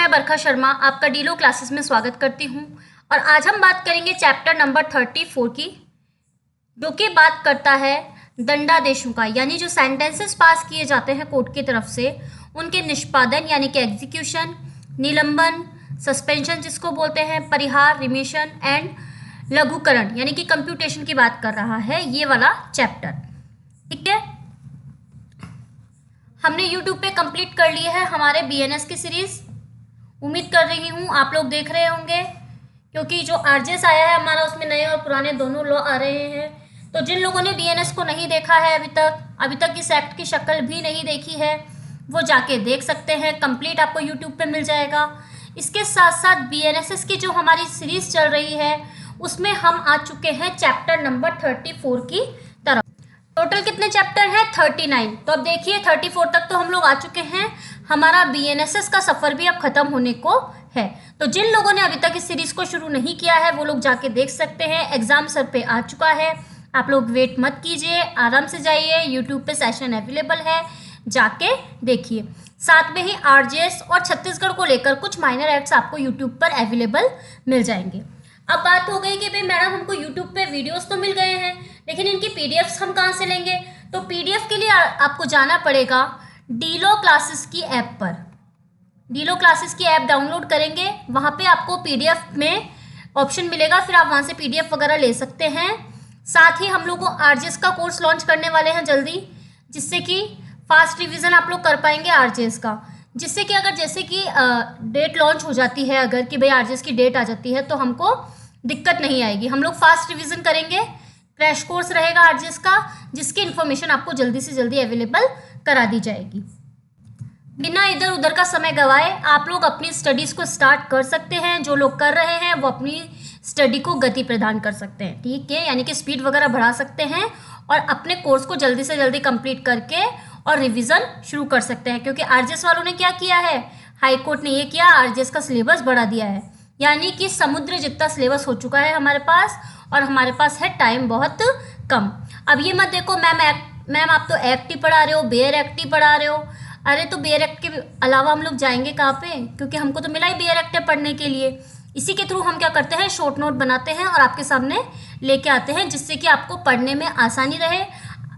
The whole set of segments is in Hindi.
मैं बरखा शर्मा आपका डीलो क्लासेस में स्वागत करती हूं और आज हम बात करेंगे चैप्टर नंबर 34 की, जो कि बात करता है दंडादेशों का, यानी जो सेंटेंसेस पास किए जाते हैं कोर्ट की तरफ से उनके निष्पादन यानी कि एग्जीक्यूशन, निलंबन, सस्पेंशन जिसको बोलते हैं, परिहार, रिमिशन एंड लघुकरण यानी कि कंप्यूटेशन की बात कर रहा है ये वाला चैप्टर। ठीक है, हमने YouTube पे कंप्लीट कर ली है हमारे BNS की सीरीज। उम्मीद कर रही हूँ आप लोग देख रहे होंगे, क्योंकि जो RJS आया है हमारा उसमें नए और पुराने दोनों लॉ आ रहे हैं। तो जिन लोगों ने BNS को नहीं देखा है अभी तक इस एक्ट की शक्ल भी नहीं देखी है, वो जाके देख सकते हैं। कंप्लीट आपको YouTube पे मिल जाएगा। इसके साथ साथ BNSS की जो हमारी सीरीज चल रही है उसमें हम आ चुके हैं चैप्टर नंबर 34 की तरफ। टोटल कितने चैप्टर हैं? 39। तो अब देखिए 34 तक तो हम लोग आ चुके हैं। हमारा BNSS का सफ़र भी अब ख़त्म होने को है। तो जिन लोगों ने अभी तक इस सीरीज़ को शुरू नहीं किया है वो लोग जाके देख सकते हैं। एग्ज़ाम सर पे आ चुका है, आप लोग वेट मत कीजिए, आराम से जाइए। यूट्यूब पे सेशन अवेलेबल है, जाके देखिए। साथ में ही RJS और छत्तीसगढ़ को लेकर कुछ माइनर एक्ट्स आपको यूट्यूब पर अवेलेबल मिल जाएंगे। अब बात हो गई कि भाई मैडम हमको यूट्यूब पे वीडियोस तो मिल गए हैं, लेकिन इनकी PDFs हम कहाँ से लेंगे? तो PDF के लिए आपको जाना पड़ेगा डीलो क्लासेस की ऐप पर। डीलो क्लासेस की ऐप डाउनलोड करेंगे, वहाँ पे आपको PDF में ऑप्शन मिलेगा, फिर आप वहाँ से PDF वगैरह ले सकते हैं। साथ ही हम लोग को RJS का कोर्स लॉन्च करने वाले हैं जल्दी, जिससे कि फास्ट रिविज़न आप लोग कर पाएंगे RJS का। जिससे कि अगर जैसे कि डेट लॉन्च हो जाती है, अगर कि भाई RJS की डेट आ जाती है तो हमको दिक्कत नहीं आएगी। हम लोग फास्ट रिवीजन करेंगे, क्रैश कोर्स रहेगा RJS का, जिसकी इन्फॉर्मेशन आपको जल्दी से जल्दी अवेलेबल करा दी जाएगी। बिना इधर उधर का समय गवाए आप लोग अपनी स्टडीज़ को स्टार्ट कर सकते हैं। जो लोग कर रहे हैं वो अपनी स्टडी को गति प्रदान कर सकते हैं। ठीक है, यानी कि स्पीड वगैरह बढ़ा सकते हैं और अपने कोर्स को जल्दी से जल्दी कंप्लीट करके और रिवीजन शुरू कर सकते हैं। क्योंकि RJS वालों ने क्या किया है, हाई कोर्ट ने ये किया, RJS का सिलेबस बढ़ा दिया है, यानी कि समुद्र जितना सिलेबस हो चुका है हमारे पास, और हमारे पास है टाइम बहुत कम। अब ये मत देखो मैम आप तो एक्ट ही पढ़ा रहे हो, बेयर एक्ट ही पढ़ा रहे हो। अरे तो बेयर एक्ट के अलावा हम लोग जाएंगे कहाँ पे? क्योंकि हमको तो मिला ही बेयर एक्ट है पढ़ने के लिए। इसी के थ्रू हम क्या करते हैं, शॉर्ट नोट बनाते हैं और आपके सामने लेके आते हैं, जिससे कि आपको पढ़ने में आसानी रहे।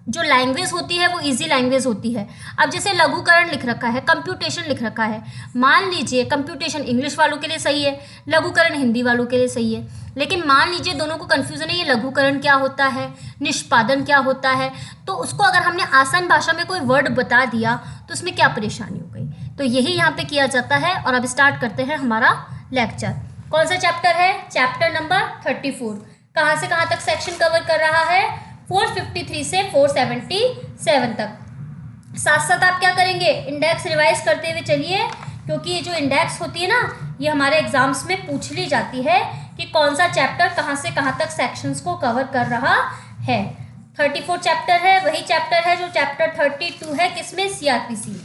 जो लैंग्वेज होती है वो इजी लैंग्वेज होती है। अब जैसे लघुकरण लिख रखा है, कंप्यूटेशन लिख रखा है, मान लीजिए कंप्यूटेशन इंग्लिश वालों के लिए सही है, लघुकरण हिंदी वालों के लिए सही है, लेकिन मान लीजिए दोनों को कन्फ्यूजन है, ये लघुकरण क्या होता है, निष्पादन क्या होता है, तो उसको अगर हमने आसान भाषा में कोई वर्ड बता दिया तो उसमें क्या परेशानी हो गई। तो यही यहाँ पे किया जाता है। और अब स्टार्ट करते हैं हमारा लेक्चर। कौन सा चैप्टर है? Chapter number 34। कहाँ से कहाँ तक सेक्शन कवर कर रहा है? 453 से 477 तक। साथ साथ आप क्या करेंगे, इंडेक्स रिवाइज करते हुए चलिए, क्योंकि ये जो इंडेक्स होती है ना, ये हमारे एग्जाम्स में पूछ ली जाती है कि कौन सा चैप्टर कहाँ से कहाँ तक सेक्शंस को कवर कर रहा है। 34 चैप्टर है, वही चैप्टर है जो चैप्टर 32 है, किसमें? CRPC।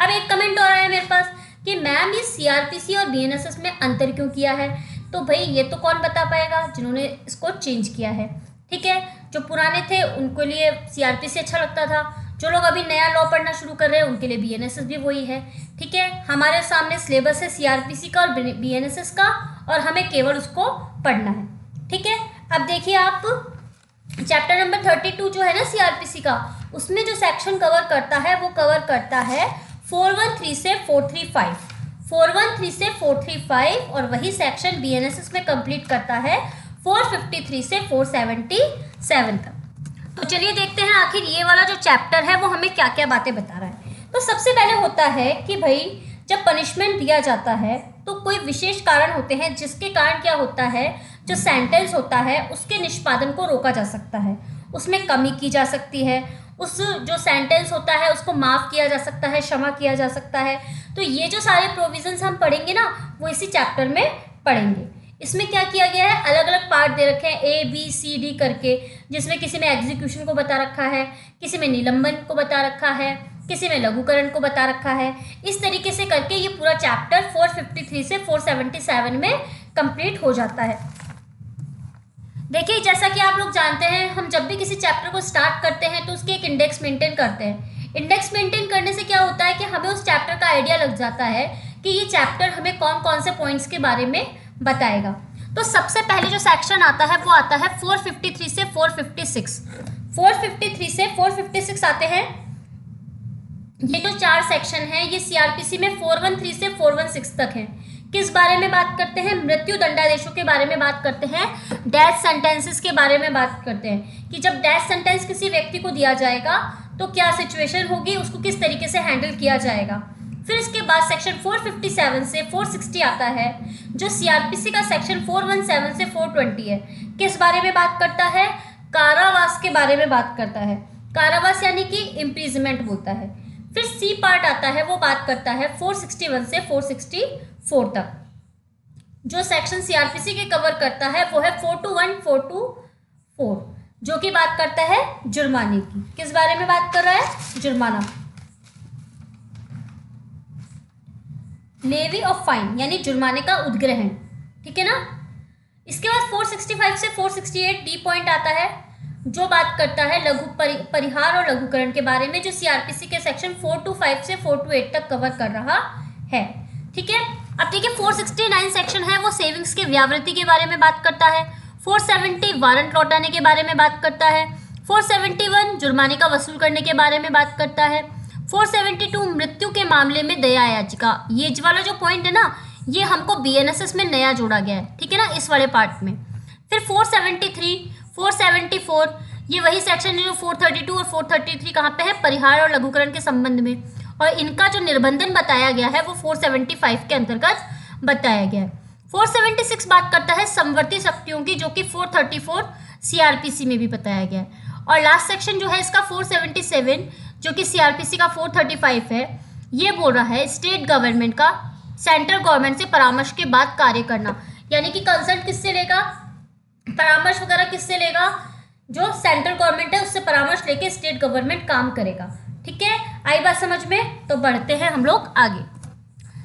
अब एक कमेंट और आया मेरे पास कि मैम ये CRPC और BNSS में अंतर क्यों किया है? तो भाई ये तो कौन बता पाएगा, जिन्होंने इसको चेंज किया है। ठीक है, जो पुराने थे उनके लिए CRPC अच्छा लगता था, जो लोग अभी नया लॉ पढ़ना शुरू कर रहे हैं उनके लिए BNSS भी वही है। ठीक है, हमारे सामने सिलेबस है CRPC का और BNSS का, और हमें केवल उसको पढ़ना है। ठीक है, अब देखिए आप चैप्टर नंबर 32 जो है ना CRPC का, उसमें जो सेक्शन कवर करता है वो कवर करता है 413 से 435, 413 से 435, और वही सेक्शन BNSS में कंप्लीट करता है 453 से 477 तक। तो चलिए देखते हैं आखिर ये वाला जो चैप्टर है वो हमें क्या क्या बातें बता रहा है। तो सबसे पहले होता है कि भाई जब पनिशमेंट दिया जाता है तो कोई विशेष कारण होते हैं, जिसके कारण क्या होता है, जो सेंटेंस होता है उसके निष्पादन को रोका जा सकता है, उसमें कमी की जा सकती है, उस जो सेंटेंस होता है उसको माफ़ किया जा सकता है, क्षमा किया जा सकता है। तो ये जो सारे प्रोविजंस हम पढ़ेंगे ना वो इसी चैप्टर में पढ़ेंगे। इसमें क्या किया गया है, अलग अलग पार्ट दे रखे हैं ABCD करके, जिसमें किसी में एग्जीक्यूशन को बता रखा है, किसी में निलंबन को बता रखा है, किसी में लघुकरण को बता रखा है। इस तरीके से करके ये पूरा चैप्टर 453 से 477 में कंप्लीट हो जाता है। देखिए जैसा कि आप लोग जानते हैं, हम जब भी किसी चैप्टर को स्टार्ट करते हैं तो उसके एक इंडेक्स मेंटेन करते हैं। इंडेक्स मेंटेन करने से क्या होता है कि हमें उस चैप्टर का आइडिया लग जाता है कि ये चैप्टर हमें कौन कौन से पॉइंट्स के बारे में बताएगा। तो सबसे पहले जो सेक्शन आता है वो आता है 453 से 456। 453 से 456 आते हैं। ये जो 4 सेक्शन हैं ये सीआरपीसी में 413 से 416 तक हैं। किस बारे में बात करते हैं? मृत्यु दंडादेशों के बारे में बात करते हैं, डेथ सेंटेंसेस के बारे में बात करते हैं कि जब डेथ सेंटेंस किसी व्यक्ति को दिया जाएगा तो क्या सिचुएशन होगी, उसको किस तरीके से हैंडल किया जाएगा। फिर इसके बाद सेक्शन 457 से 460 आता है जो सीआरपीसी का सेक्शन 417 से 420 है। किस बारे में बात करता है? कारावास के बारे में बात करता है। कारावास यानी कि इम्प्रिजमेंट बोलता है। फिर सी पार्ट आता है, वो बात करता है 461 से 464 तक। जो सेक्शन सीआरपीसी के कवर करता है वो है 421, 424, जो कि बात करता है जुर्माने की। किस बारे में बात कर रहा है? जुर्माना, लेवी ऑफ फाइन यानी जुर्माने का उद्ग्रहण, ठीक है ना। इसके बाद 465 से 468 डी पॉइंट आता है जो बात करता है लघु परिहार और लघुकरण के बारे में, जो सीआरपीसी के सेक्शन 425 से 428 तक कवर कर रहा है, ठीक है। अब देखिए 469 सेक्शन है वो सेविंग्स के व्यावृत्ति के बारे में बात करता है। 470 वारंट लौटाने के बारे में बात करता है। 471 जुर्माने का वसूल करने के बारे में बात करता है। 472 मृत्यु के मामले में दया याचिका, ये वाला जो पॉइंट है ना ये हमको बीएनएसएस में नया जोड़ा गया है, ठीक है ना, इस वाले पार्ट में। फिर 473, 474 ये वही सेक्शन है जो 432 और 433 कहाँ पे है? परिहार और लघुकरण के संबंध में, और इनका जो निर्बंधन बताया गया है वो 475 के अंतर्गत बताया गया है। 476 बात करता है समवर्ती शक्तियों की, जो कि 434 सीआरपीसी में भी बताया गया है। और लास्ट सेक्शन जो है इसका 477 जो कि सीआरपीसी का 435 है, ये बोल रहा है स्टेट गवर्नमेंट का सेंट्रल गवर्नमेंट से परामर्श के बाद कार्य करना, यानी कि कंसल्ट किससे लेगा? परामर्श वगैरह किससे लेगा? जो सेंट्रल गवर्नमेंट है उससे परामर्श लेके स्टेट गवर्नमेंट काम करेगा, ठीक है। आई बात समझ में? तो बढ़ते हैं हम लोग आगे।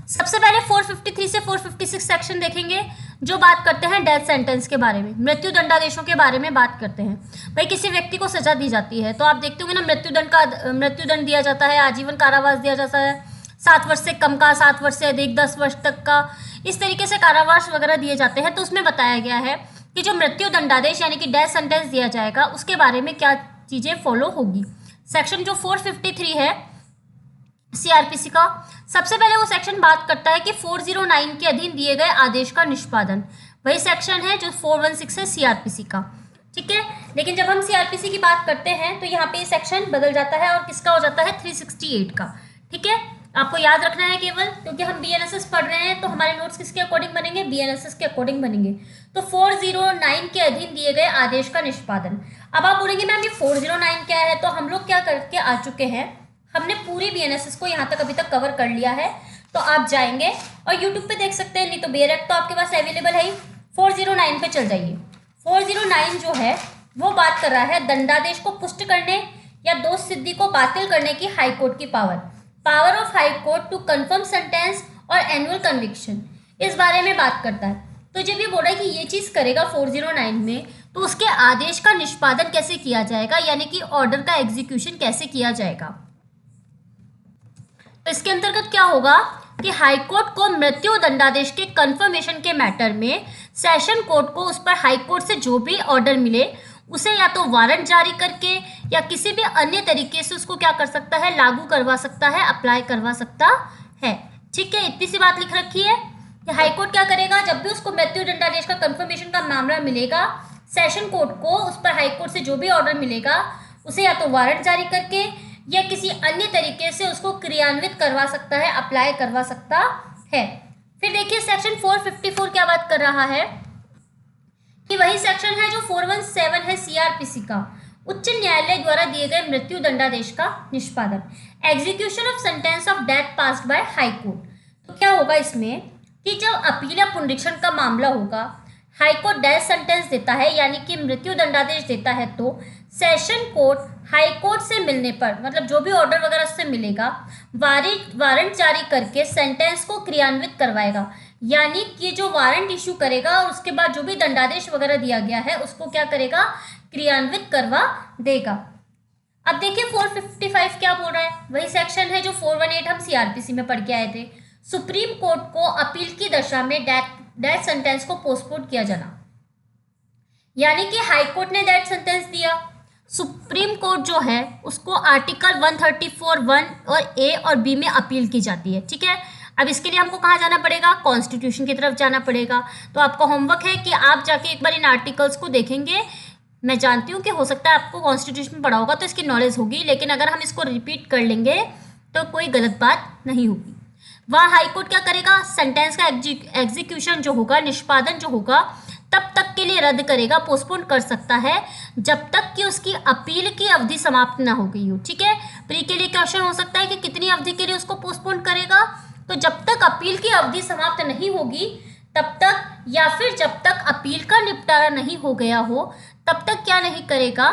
सबसे पहले 453 से 456 सेक्शन देखेंगे जो बात करते हैं डेथ सेंटेंस के बारे में, मृत्यु दंडादेशों के बारे में बात करते हैं। भाई किसी व्यक्ति को सजा दी जाती है तो आप देखते होंगे ना, मृत्युदंड दिया जाता है, आजीवन कारावास दिया जाता है, 7 वर्ष से कम का, 7 वर्ष से अधिक, 10 वर्ष तक का, इस तरीके से कारावास वगैरह दिए जाते हैं। तो उसमें बताया गया है कि जो मृत्यु दंडादेश यानी कि डेथ सेंटेंस दिया जाएगा उसके बारे में क्या चीज़ें फॉलो होगी। सेक्शन जो 453 है सीआरपीसी का, सबसे पहले वो सेक्शन बात करता है कि 409 के अधीन दिए गए आदेश का निष्पादन, वही सेक्शन है जो 416 है सीआरपीसी का, ठीक है। लेकिन जब हम सीआरपीसी की बात करते हैं तो यहाँ पे ये सेक्शन बदल जाता है और किसका हो जाता है? 368 का, ठीक है। आपको याद रखना है केवल, क्योंकि हम बीएनएसएस पढ़ रहे हैं तो हमारे नोट्स किसके अकॉर्डिंग बनेंगे? बीएनएसएस के अकॉर्डिंग बनेंगे। तो 409 के अधीन दिए गए आदेश का निष्पादन। अब आप बोलेंगे मैम ये 409 क्या है? तो हम लोग क्या करके आ चुके हैं, हमने पूरी बीएनएसएस को यहाँ तक अभी तक कवर कर लिया है। तो आप जाएंगे और यूट्यूब पे देख सकते हैं, नहीं तो बेरेक्ट तो आपके पास अवेलेबल है ही। 409 पे चल जाइए। 409 जो है वो बात कर रहा है दंडादेश को पुष्ट करने या दोष सिद्धि को बातिल करने की हाईकोर्ट की power of high court to confirm sentence और एनुअल कन्विक्शन, इस बारे में बात करता है। तो जब ये बोल रहा है कि ये चीज़ करेगा 409 में, तो उसके आदेश का निष्पादन कैसे किया जाएगा, यानी कि ऑर्डर का एग्जीक्यूशन कैसे किया जाएगा। तो इसके अंतर्गत क्या होगा कि हाईकोर्ट को मृत्यु दंडादेश के कंफर्मेशन के मैटर में सेशन कोर्ट को उस पर हाईकोर्ट से जो भी ऑर्डर मिले उसे या तो वारंट जारी करके या किसी भी अन्य तरीके से उसको क्या कर सकता है? लागू करवा सकता है, अप्लाई करवा सकता है, ठीक है। इतनी सी बात लिख रखी है कि हाईकोर्ट क्या करेगा, जब भी उसको मृत्यु दंडादेश का कंफर्मेशन का मामला मिलेगा, सेशन कोर्ट को उस पर हाईकोर्ट से जो भी ऑर्डर मिलेगा उसे या तो वारंट जारी करके या किसी अन्य तरीके से उसको क्रियान्वित करवा सकता है, अप्लाई करवा सकता है। फिर देखिए सेक्शन 454 क्या बात कर रहा है कि वही सेक्शन है जो 417 है सीआरपीसी का, उच्च न्यायालय द्वारा दिए गए मृत्यु दंडादेश का निष्पादन, execution of sentence of death passed by high court. तो क्या होगा इसमें कि जब अपील या पुनरीक्षण का मामला होगा, हाई कोर्ट डेथ सेंटेंस देता है यानी कि मृत्यु दंडादेश देता है, तो सेशन कोर्ट हाई कोर्ट से मिलने पर, मतलब जो भी ऑर्डर वगैरह उससे मिलेगा, वारंट जारी करके सेंटेंस को क्रियान्वित करवाएगा, यानी कि जो वारंट इशू करेगा और उसके बाद जो भी दंडादेश वगैरह दिया गया है उसको क्या करेगा? क्रियान्वित करवा देगा। अब देखिए 455 क्या बोल रहा है, वही सेक्शन है जो 418 हम सीआरपीसी में पढ़ के आए थे। सुप्रीम कोर्ट को अपील की दशा में डेथ सेंटेंस को पोस्टपोन किया जाना। यानी कि हाई कोर्ट ने डेथ सेंटेंस दिया, सुप्रीम कोर्ट जो है उसको आर्टिकल 134(1) और ए और बी में अपील की जाती है। ठीक है, अब इसके लिए हमको कहाँ जाना पड़ेगा, कॉन्स्टिट्यूशन की तरफ जाना पड़ेगा। तो आपका होमवर्क है कि आप जाके एक बार इन आर्टिकल्स को देखेंगे। मैं जानती हूँ कि हो सकता है आपको कॉन्स्टिट्यूशन में पढ़ा होगा तो इसकी नॉलेज होगी, लेकिन अगर हम इसको रिपीट कर लेंगे तो कोई गलत बात नहीं होगी। वहाँ हाईकोर्ट क्या करेगा, सेंटेंस का एग्जीक्यूशन जो होगा, निष्पादन जो होगा, तब तक के लिए रद्द करेगा, पोस्टपोन कर सकता है जब तक कि उसकी अपील की अवधि समाप्त ना हो गई हो। ठीक है, प्री के लिए क्वेश्चन हो सकता है कि कितनी अवधि के लिए उसको पोस्टपोन करेगा, तो जब तक अपील की अवधि समाप्त नहीं होगी तब तक, या फिर जब तक अपील का निपटारा नहीं हो गया हो तब तक क्या नहीं करेगा,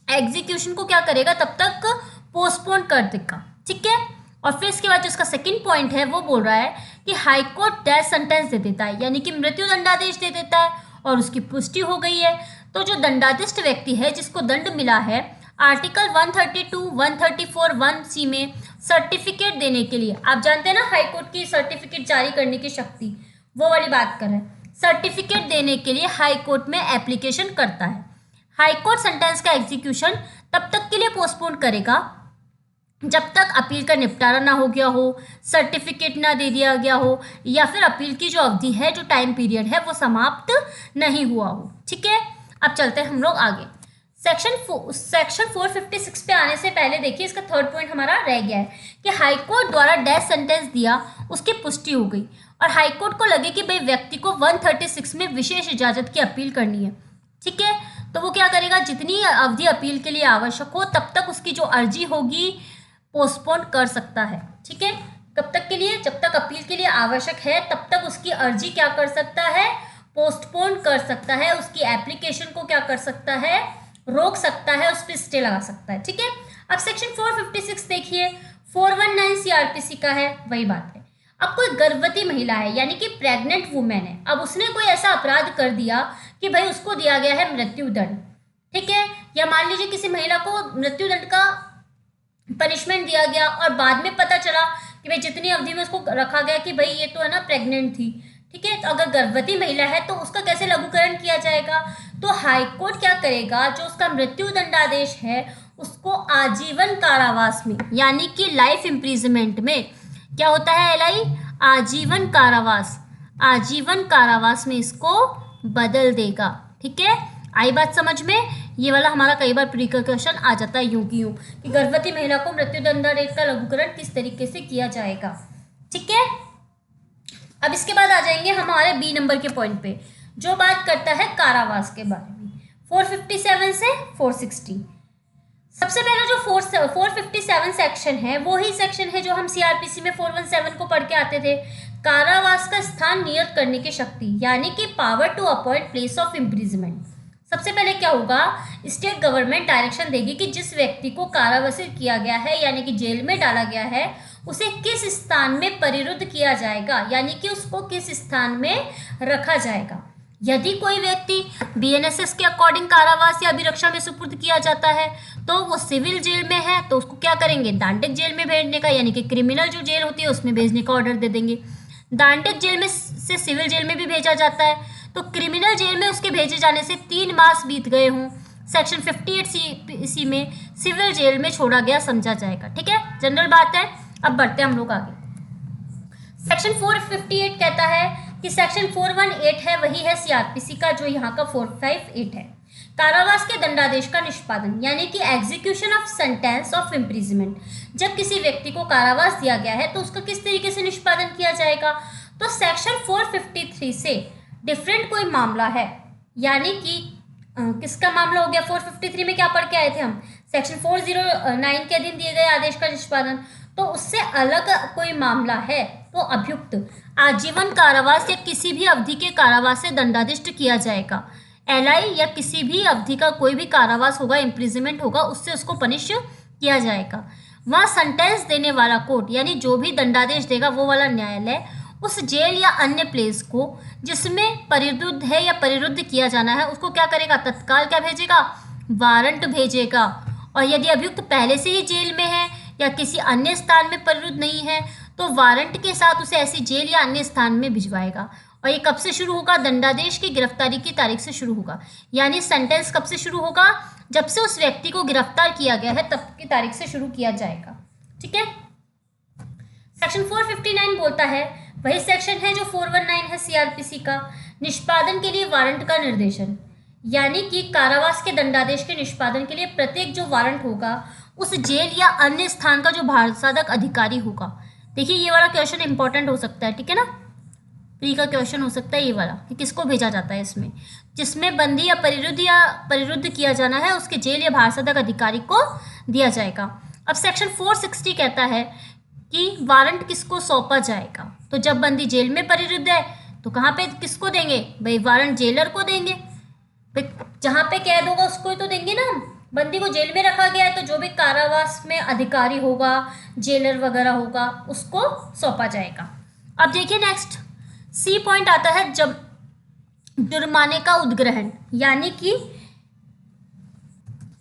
एग्जीक्यूशन को क्या करेगा, तब तक पोस्टपोन कर देगा। ठीक है, और फिर इसके बाद जो इसका सेकंड पॉइंट है वो बोल रहा है कि हाई कोर्ट डेथ सेंटेंस दे देता है, यानी कि मृत्यु दंडादेश दे देता है और उसकी पुष्टि हो गई है। तो जो दंडाधिष्ट व्यक्ति है जिसको दंड मिला है, आर्टिकल 132, 134(1)(c) में सर्टिफिकेट देने के लिए, आप जानते हैं ना हाई कोर्ट की सर्टिफिकेट जारी करने की शक्ति, वो वाली बात कर रहे हैं। सर्टिफिकेट देने के लिए हाई कोर्ट में एप्लीकेशन करता है। हाई कोर्ट सेंटेंस का एग्जीक्यूशन तब तक के लिए पोस्टपोन करेगा जब तक अपील का निपटारा ना हो गया हो, सर्टिफिकेट ना दे दिया गया हो, या फिर अपील की जो अवधि है, जो टाइम पीरियड है, वो समाप्त नहीं हुआ हो। ठीक है, अब चलते हैं हम लोग आगे। सेक्शन 456 पे आने से पहले देखिए इसका थर्ड पॉइंट हमारा रह गया है कि हाईकोर्ट द्वारा डेथ सेंटेंस दिया, उसकी पुष्टि हो गई और हाईकोर्ट को लगे कि भाई व्यक्ति को 136 में विशेष इजाजत की अपील करनी है। ठीक है, तो वो क्या करेगा, जितनी अवधि अपील के लिए आवश्यक हो तब तक उसकी जो अर्जी होगी पोस्टपोन कर सकता है। ठीक है, कब तक के लिए, जब तक अपील के लिए आवश्यक है तब तक उसकी अर्जी क्या कर सकता है, पोस्टपोन कर सकता है, उसकी एप्लीकेशन को क्या कर सकता है, रोक सकता है, उस पर स्टे लगा सकता है। ठीक है, अब सेक्शन 456 देखिए, 419 सीआरपीसी का है, वही बात है। अब कोई गर्भवती महिला है, यानी कि प्रेग्नेंट वुमेन है, अब उसने कोई ऐसा अपराध कर दिया कि भाई उसको दिया गया है मृत्यु दंड। ठीक है, या मान लीजिए किसी महिला को मृत्यु दंड का पनिशमेंट दिया गया और बाद में पता चला कि भाई जितनी अवधि में उसको रखा गया कि भाई ये तो है ना प्रेग्नेंट थी। ठीक है, तो अगर गर्भवती महिला है तो उसका कैसे लघुकरण किया जाएगा, तो हाईकोर्ट क्या करेगा, जो उसका मृत्यु दंडादेश है उसको आजीवन कारावास में, यानी कि लाइफ इम्प्रिजमेंट में, क्या होता है एलआई, आजीवन कारावास, आजीवन कारावास में इसको बदल देगा। ठीक है, आई बात समझ में। ये वाला हमारा कई बार प्री का क्वेश्चन आ जाता है यूं की यूं कि गर्भवती महिला को मृत्यु दंडादेश का लघुकरण किस तरीके से किया जाएगा। ठीक है, अब इसके बाद आ जाएंगे हमारे बी नंबर के पॉइंट पे, जो बात करता है कारावास के बारे में, 457 से 460। सबसे पहले जो 457 सेक्शन है वो ही सेक्शन है जो हम सीआरपीसी में 417 को पढ़ के आते थे, कारावास का स्थान नियत करने की शक्ति, यानी कि power to appoint place of imprisonment. सबसे पहले क्या होगा, स्टेट गवर्नमेंट डायरेक्शन देगी कि जिस व्यक्ति को कारावासित किया गया है, यानी कि जेल में डाला गया है, उसे किस स्थान में परिरुद्ध किया जाएगा, यानी कि उसको किस स्थान में रखा जाएगा। यदि कोई व्यक्ति बीएनएसएस के अकॉर्डिंग कारावास या अभिरक्षा में सुपुर्द किया जाता है तो वो सिविल जेल में है तो उसको क्या करेंगे, दांडिक जेल में भेजने का, यानी कि क्रिमिनल जो जेल होती है उसमें भेजने का ऑर्डर दे देंगे। दांडिक जेल में से सिविल जेल में भी भेजा जाता है, तो क्रिमिनल जेल में उसके भेजे जाने से 3 मास बीत गए हों, सेक्शन 58 में सिविल जेल में छोड़ा गया समझा जाएगा। ठीक है, जनरल बात है। अब बढ़ते हैं हम लोग आगे। सेक्शन 458 कहता है कि सेक्शन 418 है वही है सीआरपीसी का जो यहाँ का 458 है, कारावास के दंडादेश का निष्पादन, यानी कि execution of sentence of imprisonment. जब किसी व्यक्ति को कारावास दिया गया है तो उसका किस तरीके से निष्पादन किया जाएगा, तो सेक्शन 453 से डिफरेंट कोई मामला है, यानी कि किसका मामला हो गया, 453 में क्या पढ़ के आए थे हम, सेक्शन 409 के अधीन दिए गए आदेश का निष्पादन, तो उससे अलग कोई मामला है तो अभियुक्त आजीवन कारावास या किसी भी अवधि के कारावास से दंडादिष्ट किया जाएगा। एलआई या किसी भी अवधि का कोई भी कारावास होगा, इम्प्रिजमेंट होगा, उससे उसको पनिश किया जाएगा। वहाँ सेंटेंस देने वाला कोर्ट, यानी जो भी दंडादेश देगा वो वाला न्यायालय, उस जेल या अन्य प्लेस को जिसमें परिरुद्ध है या परिरुद्ध किया जाना है उसको क्या करेगा, तत्काल क्या भेजेगा, वारंट भेजेगा। और यदि अभियुक्त पहले से ही जेल में है या किसी अन्य स्थान में परिरुद्ध नहीं है तो वारंट के साथ उसे ऐसी जेल या अन्य स्थान में भिजवाएगा। और ये कब से शुरू होगा? दंडादेश की गिरफ्तारी की तारीख से शुरू होगा। यानी सेंटेंस कब से शुरू होगा? जब से उस व्यक्ति को गिरफ्तार किया गया है तब की तारीख से शुरू किया जाएगा। ठीक है। सेक्शन 459 बोलता है, वही सेक्शन है जो 419 है सीआरपीसी का, निष्पादन के लिए वारंट का निर्देशन। यानी कि कारावास के दंडादेश के निष्पादन के लिए प्रत्येक जो वारंट होगा उस जेल या अन्य स्थान का जो भारसाधक अधिकारी होगा। देखिए ये वाला क्वेश्चन इंपॉर्टेंट हो सकता है, ठीक है ना, प्री का क्वेश्चन हो सकता है ये वाला कि किसको भेजा जाता है इसमें, जिसमें बंदी या परिरुद्ध किया जाना है उसके जेल या भारसाधक अधिकारी को दिया जाएगा। अब सेक्शन 460 कहता है कि वारंट किसको सौंपा जाएगा। तो जब बंदी जेल में परिरुद्ध है तो कहाँ पे किसको देंगे भाई? वारंट जेलर को देंगे। जहाँ पे कैद होगा उसको ही तो देंगे ना। बंदी को जेल में रखा गया है तो जो भी कारावास में अधिकारी होगा, जेलर वगैरह होगा, उसको सौंपा जाएगा। अब देखिए नेक्स्ट सी पॉइंट आता है, जब जुर्माने का उद्ग्रहण यानी कि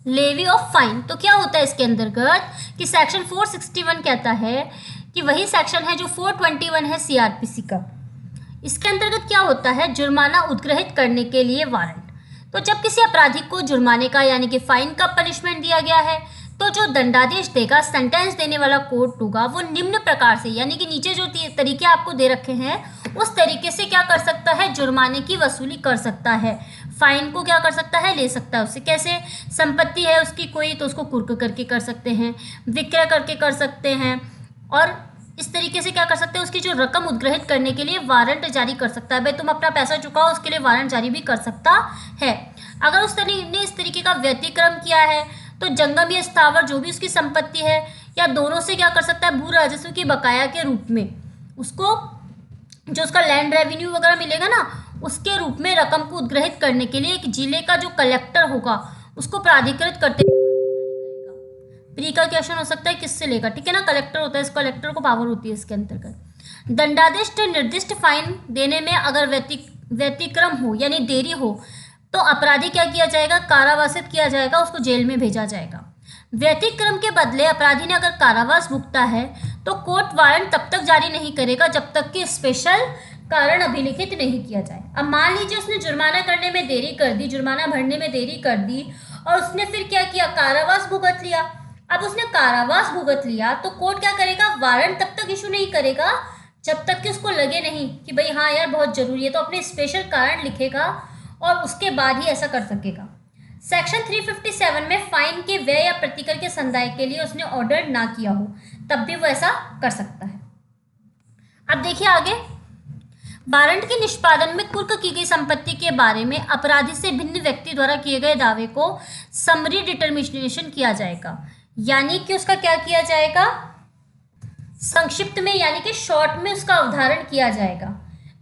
लेवी ऑफ फाइन। तो क्या होता है इसके अंतर्गत कि सेक्शन 461 कहता है कि वही सेक्शन है जो 421 है सीआरपीसी का। इसके अंतर्गत क्या होता है? जुर्माना उद्ग्रहित करने के लिए वारंट। तो जब किसी अपराधी को जुर्माने का यानी कि फाइन का पनिशमेंट दिया गया है तो जो दंडादेश देगा, सेंटेंस देने वाला कोर्ट होगा, वो निम्न प्रकार से यानी कि नीचे जो तरीके आपको दे रखे हैं उस तरीके से क्या कर सकता है? जुर्माने की वसूली कर सकता है। फाइन को क्या कर सकता है? ले सकता है उससे। कैसे? संपत्ति है उसकी कोई तो उसको कुर्क करके कर सकते हैं, विक्रय करके कर सकते हैं, और इस तरीके से क्या कर सकते हैं? उसकी जो रकम उद्ग्रहित करने के लिए वारंट जारी कर सकता है। भाई तुम अपना पैसा चुकाओ, उसके लिए वारंट जारी भी कर सकता है। अगर उस ने इस तरीके का व्यतिक्रम किया है तो जंगम या स्थावर जो भी उसकी संपत्ति है या दोनों से क्या कर सकता है? भू राजस्व की बकाया के रूप में उसको जो उसका लैंड रेवेन्यू वगैरह मिलेगा ना, उसके रूप में रकम को उद्ग्रहित करने के लिए एक जिले का जो कलेक्टर होगा उसको प्राधिकृत करते हुए प्री का क्वेश्चन हो सकता है किससे लेगा, ठीक है ना, कलेक्टर होता है, इस कलेक्टर को पावर होती है इसके अंतर्गत। दंडादेश निर्दिष्ट फाइन देने में अगर व्यतिक्रम हो यानी देरी हो तो अपराधी क्या किया जाएगा? कारावासित किया जाएगा, उसको जेल में भेजा जाएगा। व्यतिक्रम के बदले अपराधी ने अगर कारावास भुगता है तो कोर्ट वारंट तब तक जारी नहीं करेगा जब तक कि स्पेशल कारण अभिलिखित नहीं किया जाए। अब मान लीजिए उसने जुर्माना करने में देरी कर दी, जुर्माना भरने में देरी कर दी और उसने फिर क्या किया? कारावास भुगत लिया। अब उसने कारावास भुगत लिया तो कोर्ट क्या करेगा? वारंट तब तक इशू नहीं करेगा जब तक कि उसको लगे नहीं कि भाई हाँ यार बहुत जरूरी है, तो अपने स्पेशल कारण लिखेगा और उसके बाद ही ऐसा कर सकेगा। सेक्शन 357 में फाइन के व्यय या प्रतिकर के संदाय के लिए उसने ऑर्डर ना किया हो तब भी वो ऐसा कर सकता है। अब देखिए आगे, वारंट के निष्पादन में कुर्क की गई संपत्ति के बारे में अपराधी से भिन्न व्यक्ति द्वारा किए गए दावे को समरी डिटर्मिनेशन किया जाएगा। यानी कि उसका क्या किया जाएगा? संक्षिप्त में यानी कि शॉर्ट में उसका अवधारण किया जाएगा।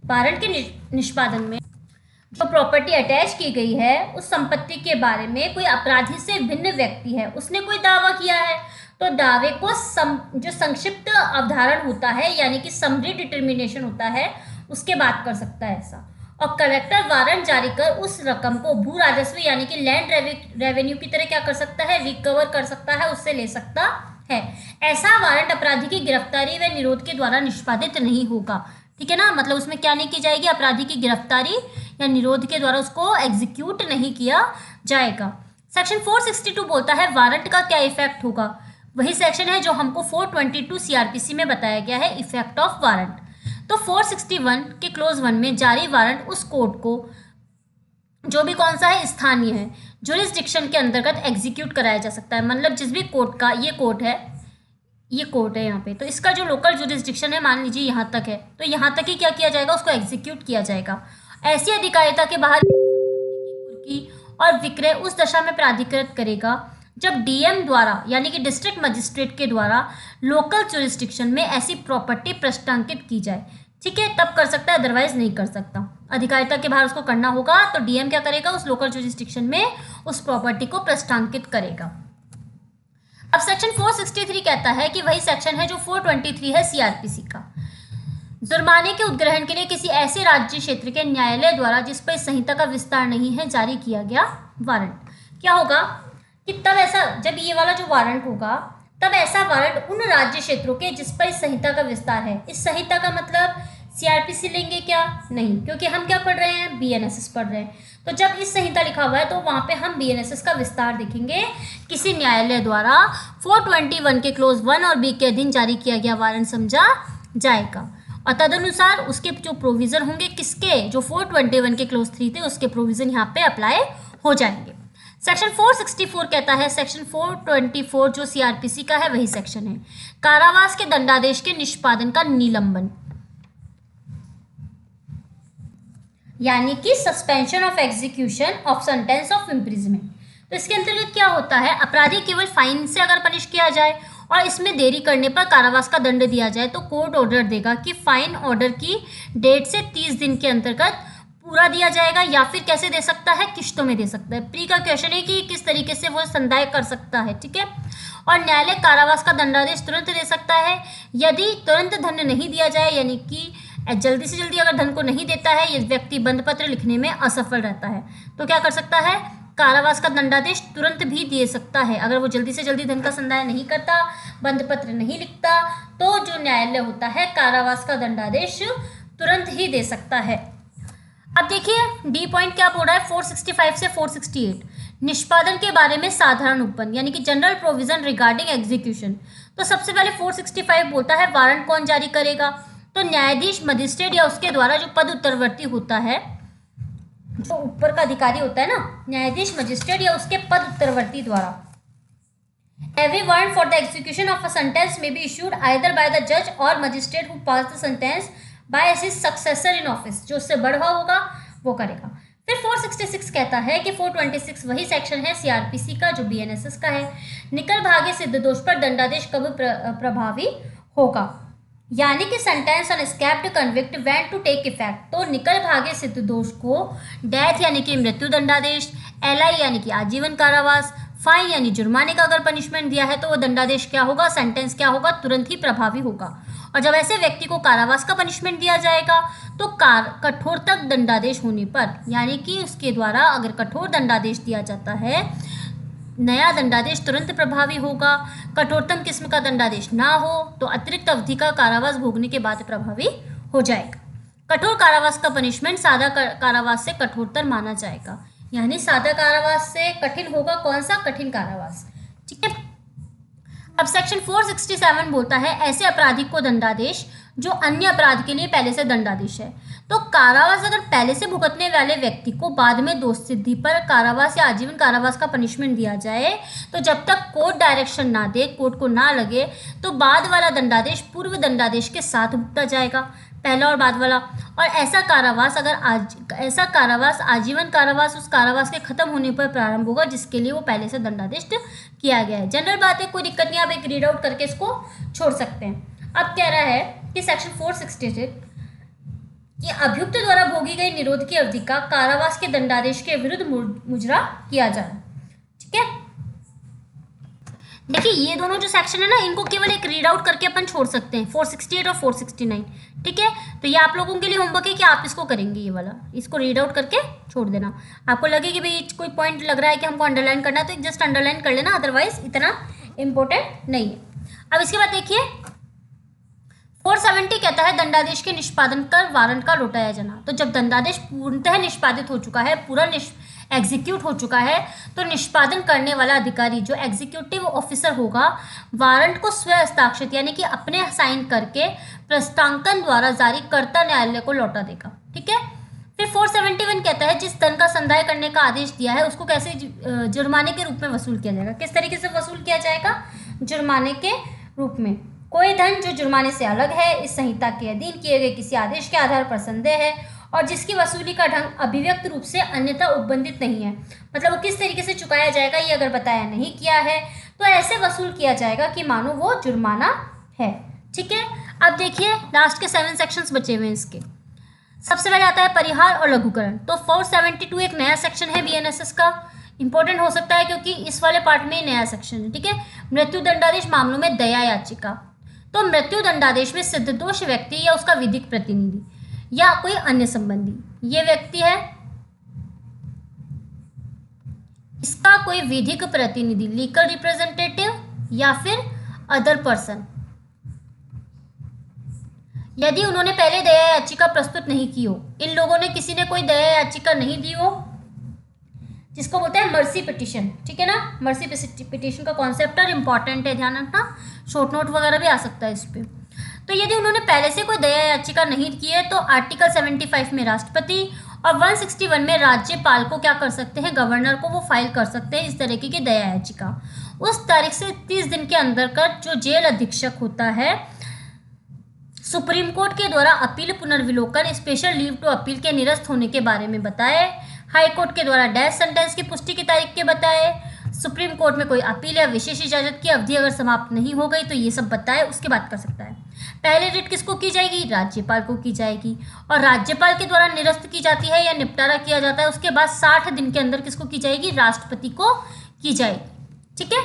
वारंट के निष्पादन में जो प्रॉपर्टी अटैच की गई है उस संपत्ति के बारे में कोई अपराधी से भिन्न व्यक्ति है, उसने कोई दावा किया है तो दावे को जो संक्षिप्त अवधारण होता है यानी कि समरी डिटर्मिनेशन होता है उसके बाद कर सकता है ऐसा। और कलेक्टर वारंट जारी कर उस रकम को भू राजस्व यानी कि लैंड रेवेन्यू की तरह क्या कर सकता है? रिकवर कर सकता है, उससे ले सकता है। ऐसा वारंट अपराधी की गिरफ्तारी व निरोध के द्वारा निष्पादित नहीं होगा, ठीक है ना, मतलब उसमें क्या नहीं की जाएगी? अपराधी की गिरफ्तारी या निरोध के द्वारा उसको एग्जीक्यूट नहीं किया जाएगा। सेक्शन 462 बोलता है वारंट का क्या इफेक्ट होगा। वही सेक्शन है जो हमको 422 सीआरपीसी में बताया गया है, इफेक्ट ऑफ वारंट। तो 461 के क्लोज 1 में जारी वारंट उस कोर्ट को जो भी कौन सा है? स्थानीय है, जुरिस्डिक्शन के अंतर्गत एग्जीक्यूट कराया जा सकता है। मतलब जिस भी कोर्ट का ये कोर्ट है यहाँ पे, तो इसका जो लोकल जुरिस्डिक्शन है मान लीजिए यहाँ तक है, तो यहाँ तक ही क्या किया जाएगा? उसको एग्जीक्यूट किया जाएगा। ऐसी अधिकारिता के बाहर की और विक्रय उस दशा में प्राधिकृत करेगा जब डीएम द्वारा यानी कि डिस्ट्रिक्ट मजिस्ट्रेट के द्वारा लोकल जुरिस्डिक्शन में ऐसी प्रॉपर्टी प्रस्तांकित की जाए, ठीक है, तब कर सकता है, अदरवाइज नहीं कर सकता। अधिकारिता के बाहर उसको करना होगा तो डीएम क्या करेगा? उस लोकल जुरिस्डिक्शन में उस प्रॉपर्टी को प्रस्तांकित करेगा। अब सेक्शन 463 कहता है कि वही सेक्शन है जो 423 है सीआरपीसी का। जुर्माने के उद्ग्रहण के लिए किसी ऐसे राज्य क्षेत्र के न्यायालय द्वारा जिस पर संहिता का विस्तार नहीं है जारी किया गया वारंट। क्या होगा कि तब ऐसा जब ये वाला जो वारंट होगा तब ऐसा वारंट उन राज्य क्षेत्रों के जिस पर इस संहिता का विस्तार है। इस संहिता का मतलब सीआरपीसी लेंगे क्या? नहीं, क्योंकि हम क्या पढ़ रहे हैं? बीएनएसएस पढ़ रहे हैं। तो जब इस संहिता लिखा हुआ है तो वहां पे हम बीएनएसएस का विस्तार देखेंगे। किसी न्यायालय द्वारा 421 के क्लोज 1 और बी के अधीन जारी किया गया वारंट समझा जाएगा और तदनुसार उसके जो प्रोविजन होंगे किसके, जो 421 के क्लोज 3 थे उसके प्रोविजन यहाँ पे अप्लाई हो जाएंगे। सेक्शन 464 कहता है, सेक्शन 424 जो सीआरपीसी का है वही सेक्शन है, कारावास के दंडादेश के निष्पादन का निलंबन, यानी कि suspension of execution of sentence of imprisonment. तो इसके अंतर्गत क्या होता है, अपराधी केवल फाइन से अगर पनिश किया जाए और इसमें देरी करने पर कारावास का दंड दिया जाए तो कोर्ट ऑर्डर देगा कि फाइन ऑर्डर की डेट से 30 दिन के अंतर्गत पूरा दिया जाएगा, या फिर कैसे दे सकता है, किश्तों में दे सकता है। प्री का क्वेश्चन है कि किस तरीके से वो संदाय कर सकता है, ठीक है। और न्यायालय कारावास का दंडादेश तुरंत दे सकता है यदि तुरंत दंड नहीं दिया जाए, यानी कि जल्दी से जल्दी अगर धन को नहीं देता है, ये व्यक्ति बंद पत्र लिखने में असफल रहता है तो क्या कर सकता है, कारावास का दंडादेश तुरंत भी दे सकता है। अगर वो जल्दी से जल्दी धन का संदाय नहीं करता, बंद पत्र नहीं लिखता, तो जो न्यायालय होता है कारावास का दंडादेश तुरंत ही दे सकता है। अब देखिए डी पॉइंट क्या बोल रहा है, 465 से 468 निष्पादन के बारे में साधारण उपबंध, यानी कि जनरल प्रोविजन रिगार्डिंग एग्जीक्यूशन। तो सबसे पहले 465 बोलता है वारंट कौन जारी करेगा, तो न्यायाधीश, मजिस्ट्रेट या उसके द्वारा जो पद उत्तरवर्ती होता है, जो ऊपर का अधिकारी होता है ना, न्यायाधीश, मजिस्ट्रेट या उसके पद उत्तरवर्ती द्वारा। Every warrant for the execution of a sentence may be issued either by the judge or magistrate who passed the sentence by his successor in office। जो उससे बढ़ा होगा वो करेगा। फिर 466 कहता है कि 426 वही सेक्शन है सीआरपीसी का जो बीएनएसएस का है, निकल भागे सिद्ध दोष पर दंडादेश कब प्रभावी होगा, यानी कि sentence on escaped convict when to take effect. तो निकल भागे सिद्ध दोष को डेथ यानी कि मृत्यु दंडादेश, एलआई यानी कि आजीवन कारावास, फाइन यानी जुर्माने का अगर पनिशमेंट दिया है तो वो दंडादेश क्या होगा, सेंटेंस क्या होगा, तुरंत ही प्रभावी होगा। और जब ऐसे व्यक्ति को कारावास का पनिशमेंट दिया जाएगा तो कठोरतक दंडादेश होने पर, यानी कि उसके द्वारा अगर कठोर दंडादेश दिया जाता है, नया दंडादेश तुरंत प्रभावी होगा। कठोरतम किस्म का दंडादेश ना हो तो अतिरिक्त अवधि का कारावास भोगने के बाद प्रभावी हो जाएगा। कठोर कारावास का पनिशमेंट सादा कारावास से कठोरतर माना जाएगा, यानी सादा कारावास से कठिन होगा कौन सा, कठिन कारावास, ठीक है। अब सेक्शन 467 बोलता है ऐसे अपराधी को दंडादेश जो अन्य अपराध के लिए पहले से दंडादेश है। तो कारावास अगर पहले से भुगतने वाले व्यक्ति को बाद में दोष सिद्धि पर कारावास या आजीवन कारावास का पनिशमेंट दिया जाए तो जब तक कोर्ट डायरेक्शन ना दे, कोर्ट को ना लगे, तो बाद वाला दंडादेश पूर्व दंडादेश के साथ भुगता जाएगा, पहला और बाद वाला। और ऐसा कारावास आजीवन कारावास उस कारावास के खत्म होने पर प्रारंभ होगा जिसके लिए वो पहले से दंडादेश किया गया है। जनरल बात है, कोई दिक्कत नहीं, आप एक रीड आउट करके इसको छोड़ सकते हैं। अब कह रहा है कि सेक्शन 466 कि अभियुक्त द्वारा भोगी गई निरोध की अवधि का कारावास के दंडादेश के विरुद्ध मुजरा किया जाए, ठीक है। देखिए ये दोनों जो सेक्शन है ना, इनको केवल एक रीड आउट करके अपन छोड़ सकते हैं, 468 और 469, ठीक है। तो ये आप लोगों के लिए होमवर्क है कि आप इसको करेंगे, ये वाला, इसको रीड आउट करके छोड़ देना। आपको लगे कि भाई कोई पॉइंट लग रहा है कि हमको अंडरलाइन करना है तो जस्ट अंडरलाइन कर लेना, अदरवाइज इतना इंपॉर्टेंट नहीं है। अब इसके बाद देखिए 470 कहता है दंडादेश के निष्पादन कर वारंट का लौटाया जाना। तो जब दंडादेश पूर्णतः निष्पादित हो चुका है, पूरा एग्जीक्यूट हो चुका है, तो निष्पादन करने वाला अधिकारी जो एग्जीक्यूटिव ऑफिसर होगा वारंट को स्व हस्ताक्षरित यानी कि अपने साइन करके प्रस्तांकन द्वारा जारी कर्ता न्यायालय को लौटा देगा, ठीक है। फिर 471 कहता है जिस धन का संदाय करने का आदेश दिया है उसको कैसे जुर्माने के रूप में वसूल किया जाएगा। किस तरीके से वसूल किया जाएगा, जुर्माने के रूप में। कोई धन जो जुर्माने से अलग है, इस संहिता के अधीन किए गए किसी आदेश के आधार पर संदेह है और जिसकी वसूली का ढंग अभिव्यक्त रूप से अन्यथा उपबंधित नहीं है, मतलब वो किस तरीके से चुकाया जाएगा ये अगर बताया नहीं किया है तो ऐसे वसूल किया जाएगा कि मानो वो जुर्माना है, ठीक है। अब देखिए लास्ट के 7 सेक्शंस बचे हुए हैं इसके। सबसे पहले आता है परिहार और लघुकरण। तो 472 एक नया सेक्शन है बीएनएसएस का, इंपॉर्टेंट हो सकता है क्योंकि इस वाले पार्ट में नया सेक्शन है, ठीक है। मृत्यु दंडादेश मामलों में दया याचिका। तो मृत्यु दंडादेश में सिद्ध दोष व्यक्ति या उसका विधिक प्रतिनिधि या कोई अन्य संबंधी, ये व्यक्ति है, इसका कोई विधिक प्रतिनिधि लीगल रिप्रेजेंटेटिव या फिर अदर पर्सन, यदि उन्होंने पहले दया याचिका प्रस्तुत नहीं की हो, इन लोगों ने किसी ने कोई दया याचिका नहीं दी हो, जिसको बोलते हैं मर्सी पिटिशन, ठीक है ना। मर्सी पिटिशन का कॉन्सेप्ट और इम्पॉर्टेंट है, ध्यान रखना, शॉर्ट नोट वगैरह भी आ सकता है इस पर। तो यदि उन्होंने पहले से कोई दया याचिका नहीं की है तो आर्टिकल 75 में राष्ट्रपति और 161 में राज्यपाल को क्या कर सकते हैं, गवर्नर को वो फाइल कर सकते हैं इस तरीके की दया याचिका। उस तारीख से 30 दिन के अंदर का जो जेल अधीक्षक होता है, सुप्रीम कोर्ट के द्वारा अपील पुनर्विलोकन स्पेशल लीव टू अपील के निरस्त होने के बारे में बताए, हाई कोर्ट के द्वारा डेथ सेंटेंस की पुष्टि की तारीख के बताए, सुप्रीम कोर्ट में कोई अपील या विशेष इजाजत की अवधि अगर समाप्त नहीं हो गई तो ये सब बताए, उसके बाद कर सकता है। पहले रिट किसको की जाएगी, राज्यपाल को की जाएगी, और राज्यपाल के द्वारा निरस्त की जाती है या निपटारा किया जाता है उसके बाद 60 दिन के अंदर किसको की जाएगी, राष्ट्रपति को की जाएगी, ठीक है।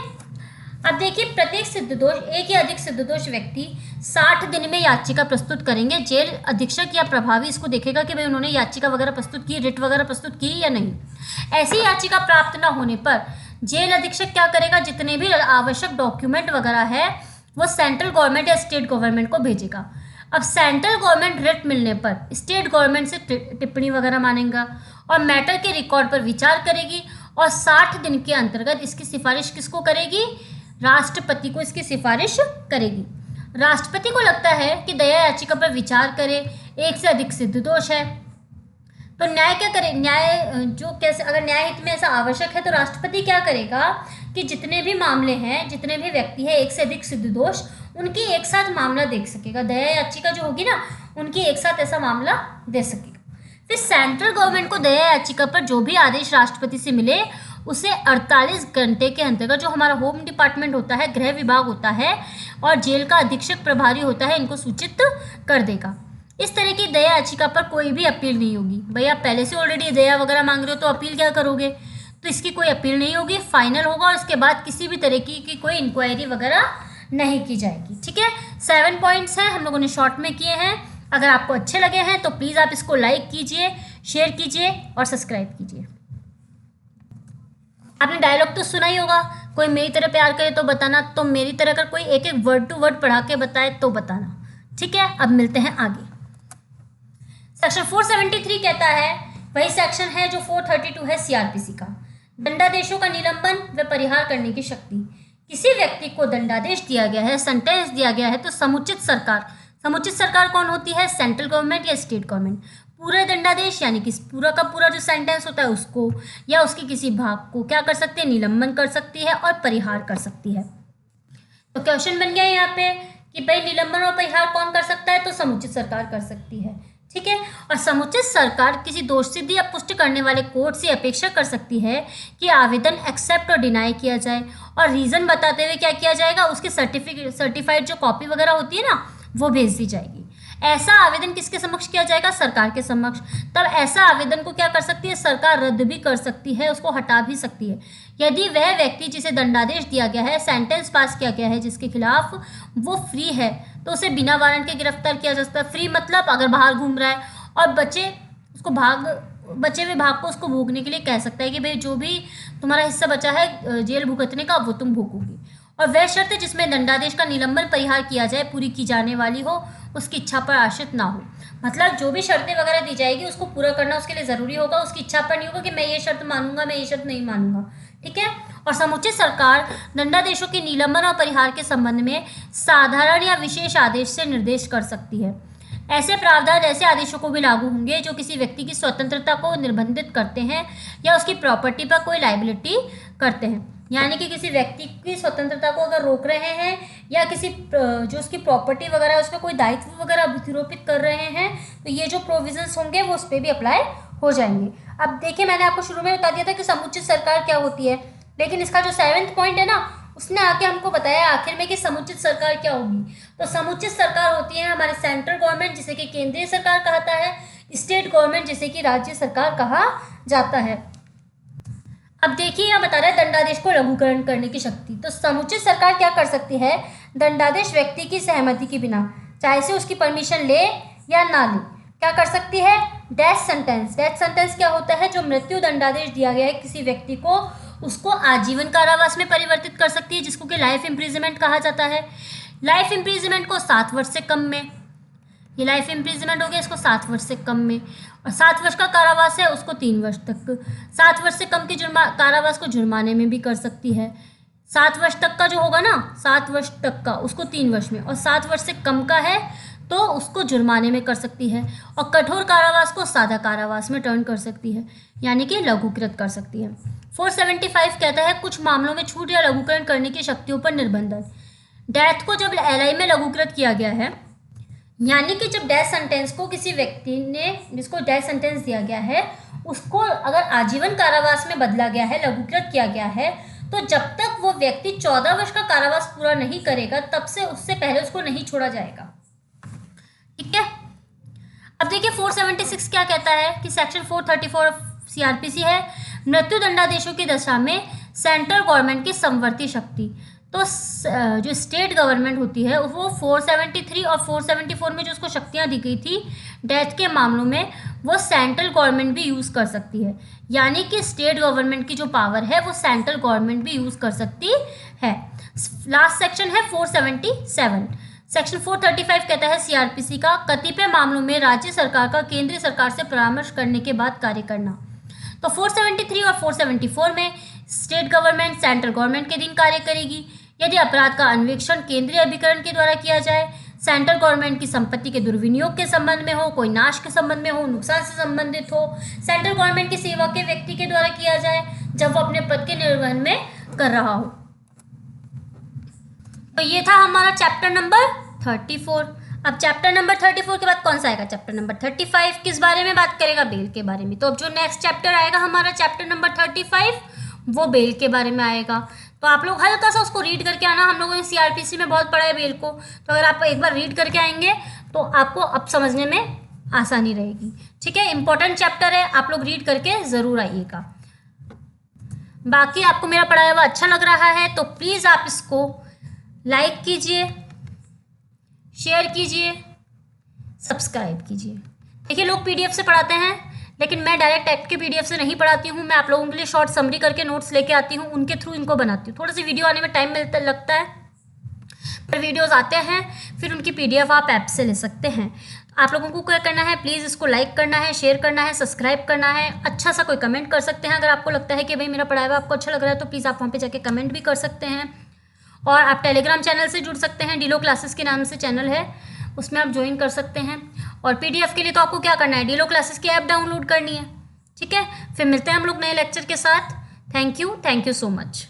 अब देखिए, प्रत्येक सिद्ध दोष, एक या अधिक सिद्ध दोष व्यक्ति 60 दिन में याचिका प्रस्तुत करेंगे। जेल अधीक्षक या प्रभावी इसको देखेगा कि भाई उन्होंने याचिका वगैरह प्रस्तुत की, रिट वगैरह प्रस्तुत की या नहीं। ऐसी याचिका प्राप्त न होने पर जेल अधीक्षक क्या करेगा, जितने भी आवश्यक डॉक्यूमेंट वगैरह है वो सेंट्रल गवर्नमेंट या स्टेट गवर्नमेंट को भेजेगा। अब सेंट्रल गवर्नमेंट रिट मिलने पर स्टेट गवर्नमेंट से टिप्पणी वगैरह मानेगा और मैटर के रिकॉर्ड पर विचार करेगी और 60 दिन के अंतर्गत इसकी सिफारिश किसको करेगी, राष्ट्रपति को इसकी सिफारिश करेगी। राष्ट्रपति को लगता है कि दया याचिका पर विचार करे, एक से अधिक सिद्ध दोष है, तो न्याय क्या करे, न्याय जो कैसे, अगर न्याय हित में ऐसा आवश्यक है तो राष्ट्रपति क्या करेगा कि जितने भी मामले हैं, जितने भी व्यक्ति है एक से अधिक सिद्ध दोष, उनकी एक साथ मामला देख सकेगा। दया याचिका जो होगी ना, उनकी एक साथ ऐसा मामला दे सकेगा। फिर सेंट्रल गवर्नमेंट को दया याचिका पर जो भी आदेश राष्ट्रपति से मिले उसे 48 घंटे के अंतर्गत, जो हमारा होम डिपार्टमेंट होता है, गृह विभाग होता है और जेल का अधीक्षक प्रभारी होता है, इनको सूचित कर देगा। इस तरह की दया याचिका पर कोई भी अपील नहीं होगी। भाई आप पहले से ऑलरेडी दया वगैरह मांग रहे हो तो अपील क्या करोगे, तो इसकी कोई अपील नहीं होगी, फाइनल होगा और इसके बाद किसी भी तरह की कोई इंक्वायरी वगैरह नहीं की जाएगी, ठीक है। 7 पॉइंट्स हैं, हम लोगों ने शॉर्ट में किए हैं। अगर आपको अच्छे लगे हैं तो प्लीज़ आप इसको लाइक कीजिए, शेयर कीजिए और सब्सक्राइब कीजिए। आपने डायलॉग तो सुना ही होगा, कोई मेरी तरह प्यार करे तो बताना, तो मेरी तरह अगर कोई एक एक वर्ड टू वर्ड पढ़ा के बताए तो बताना, ठीक है। अब मिलते हैं आगे। सेक्शन 473 कहता है, वही सेक्शन है जो 432 है सीआरपीसी का, दंडादेशों का निलंबन व परिहार करने की शक्ति। किसी व्यक्ति को दंडादेश दिया गया है, सेंटेंस दिया गया है, तो समुचित सरकार कौन होती है, सेंट्रल गवर्नमेंट या स्टेट गवर्नमेंट। पूरे दंडादेश यानी कि पूरा का पूरा जो सेंटेंस होता है उसको या उसके किसी भाग को क्या कर सकते हैं, निलंबन कर सकती है और परिहार कर सकती है। तो क्वेश्चन बन गया यहाँ पे कि भाई निलंबन और परिहार कौन कर सकता है, तो समुचित सरकार कर सकती है, ठीक है। और समुचित सरकार किसी दोष सिद्धि या पुष्टि करने वाले कोर्ट से अपेक्षा कर सकती है कि आवेदन एक्सेप्ट और डिनाई किया जाए, और रीज़न बताते हुए क्या किया जाएगा, उसकी सर्टिफाइड जो कॉपी वगैरह होती है ना वो भेज दी जाएगी। ऐसा आवेदन किसके समक्ष किया जाएगा, सरकार के समक्ष। तब ऐसा आवेदन को क्या कर सकती है, सरकार रद्द भी कर सकती है, उसको हटा भी सकती है। यदि वह व्यक्ति जिसे दंडादेश दिया गया है, सेंटेंस पास किया गया है जिसके खिलाफ, वो फ्री है तो उसे बिना वारंट के गिरफ्तार किया जा सकता है। फ्री मतलब अगर बाहर घूम रहा है और बचे हुए भाग को उसको भोगने के लिए कह सकता है कि भाई जो भी तुम्हारा हिस्सा बचा है जेल भुगतने का वो तुम भोगोगी। और वह शर्त जिसमें दंडादेश का निलंबन परिहार किया जाए पूरी की जाने वाली हो, उसकी इच्छा पर आश्रित ना हो। मतलब जो भी शर्तें वगैरह दी जाएगी उसको पूरा करना उसके लिए ज़रूरी होगा, उसकी इच्छा पर नहीं होगा कि मैं ये शर्त मानूंगा, मैं ये शर्त नहीं मानूंगा, ठीक है। और समुचित सरकार दंडादेशों के निलंबन और परिहार के संबंध में साधारण या विशेष आदेश से निर्देश कर सकती है। ऐसे प्रावधान ऐसे आदेशों को भी लागू होंगे जो किसी व्यक्ति की स्वतंत्रता को निर्बंधित करते हैं या उसकी प्रॉपर्टी पर कोई लायबिलिटी करते हैं। यानी कि किसी व्यक्ति की स्वतंत्रता को अगर रोक रहे हैं या किसी जो उसकी प्रॉपर्टी वगैरह है उस पर कोई दायित्व वगैरह अधिरोपित कर रहे हैं, तो ये जो प्रोविजंस होंगे वो उस पर भी अप्लाई हो जाएंगे। अब देखिए, मैंने आपको शुरू में बता दिया था कि समुचित सरकार क्या होती है, लेकिन इसका जो 7वां पॉइंट है ना, उसने आके हमको बताया आखिर में कि समुचित सरकार क्या होगी। तो समुचित सरकार होती है हमारे सेंट्रल गवर्नमेंट, जिसे कि केंद्रीय सरकार कहता है, स्टेट गवर्नमेंट जिसे कि राज्य सरकार कहा जाता है। अब देखिए, यहाँ बता रहा है दंडादेश को लघुकरण करने की शक्ति। तो समुचित सरकार क्या कर सकती है, दंडादेश व्यक्ति की सहमति के बिना, चाहे से उसकी परमिशन ले या ना ले, क्या कर सकती है, डेथ सेंटेंस क्या होता है, जो मृत्यु दंडादेश दिया गया है किसी व्यक्ति को, उसको आजीवन कारावास में परिवर्तित कर सकती है, जिसको कि लाइफ इम्प्रिजमेंट कहा जाता है। लाइफ इम्प्रिजमेंट को 7 वर्ष से कम में, ये लाइफ इम्प्रिजमेंट हो गया, इसको 7 वर्ष से कम में, और 7 वर्ष का कारावास है उसको 3 वर्ष तक। 7 वर्ष से कम के कारावास को जुर्माने में भी कर सकती है। 7 वर्ष तक का जो होगा ना, 7 वर्ष तक का, उसको 3 वर्ष में, और 7 वर्ष से कम का है तो उसको जुर्माने में कर सकती है, और कठोर कारावास को सादा कारावास में टर्न कर सकती है, यानी कि लघुकृत कर सकती है। 475 कहता है कुछ मामलों में छूट या लघुकरण करने की शक्तियों पर निर्बंधन। डेथ को जब एलआई में लघुकृत किया गया है, यानी कि जब डेथ सेंटेंस को किसी व्यक्ति ने, जिसको डेथ सेंटेंस दिया गया है, उसको अगर आजीवन कारावास में बदला गया है, लघुकृत किया गया है, तो जब तक वो व्यक्ति 14 वर्ष का कारावास पूरा नहीं करेगा तब से उससे पहले उसको नहीं छोड़ा जाएगा। ठीक है। अब देखिए 476 क्या कहता है कि सेक्शन 434 सीआरपीसी है, मृत्यु दंडादेशों की दशा में सेंट्रल गवर्नमेंट की समवर्ती शक्ति। तो जो स्टेट गवर्नमेंट होती है वो 473 और 474 में जो उसको शक्तियां दी गई थी डेथ के मामलों में, वो सेंट्रल गवर्नमेंट भी यूज़ कर सकती है, यानी कि स्टेट गवर्नमेंट की जो पावर है वो सेंट्रल गवर्नमेंट भी यूज़ कर सकती है। लास्ट सेक्शन है 477। सेक्शन 435 कहता है सीआरपीसी का कतिपय मामलों में राज्य सरकार का केंद्रीय सरकार से परामर्श करने के बाद कार्य करना। तो 473 और 474 में स्टेट गवर्नमेंट सेंट्रल गवर्नमेंट के दिन कार्य करेगी यदि अपराध का अन्वेषण केंद्रीय अभिकरण के द्वारा किया जाए, सेंट्रल गवर्नमेंट की संपत्ति के दुर्विनियोग के संबंध में हो, कोई नाश के संबंध में हो, नुकसान से संबंधित हो, सेंट्रल गवर्नमेंट की सेवा के व्यक्ति के द्वारा किया जाए जब वो अपने पद के निर्वहन में कर रहा हो। तो ये था हमारा चैप्टर नंबर 34। अब चैप्टर नंबर 34 के बाद कौन सा आएगा? चैप्टर नंबर 35 किस बारे में बात करेगा? बेल के बारे में। तो अब जो नेक्स्ट चैप्टर आएगा हमारा चैप्टर नंबर 35 वो बेल के बारे में आएगा। तो आप लोग हल्का सा उसको रीड करके आना। हम लोगों ने सीआरपीसी में बहुत पढ़ा है बेल को, तो अगर आप एक बार रीड करके आएंगे तो आपको अब समझने में आसानी रहेगी। ठीक है, इंपॉर्टेंट चैप्टर है, आप लोग रीड करके ज़रूर आइएगा। बाकी आपको मेरा पढ़ाया हुआ अच्छा लग रहा है तो प्लीज़ आप इसको लाइक कीजिए, शेयर कीजिए, सब्सक्राइब कीजिए। देखिए लोग पीडीएफ से पढ़ाते हैं, लेकिन मैं डायरेक्ट टाइप के पीडीएफ से नहीं पढ़ाती हूँ। मैं आप लोगों के लिए शॉर्ट समरी करके नोट्स लेके आती हूँ, उनके थ्रू इनको बनाती हूँ। थोड़ी सी वीडियो आने में टाइम लगता है, पर वीडियोस आते हैं, फिर उनकी पीडीएफ आप ऐप से ले सकते हैं। आप लोगों को क्या करना है, प्लीज़ इसको लाइक करना है, शेयर करना है, सब्सक्राइब करना है। अच्छा सा कोई कमेंट कर सकते हैं अगर आपको लगता है कि भाई मेरा पढ़ाया हुआ आपको अच्छा लग रहा है, तो प्लीज़ आप वहाँ पर जाके कमेंट भी कर सकते हैं। और आप टेलीग्राम चैनल से जुड़ सकते हैं, डीलो क्लासेस के नाम से चैनल है, उसमें आप ज्वाइन कर सकते हैं। और पीडीएफ के लिए तो आपको क्या करना है, डीलो क्लासेस की ऐप डाउनलोड करनी है। ठीक है, फिर मिलते हैं हम लोग नए लेक्चर के साथ। Thank you so much.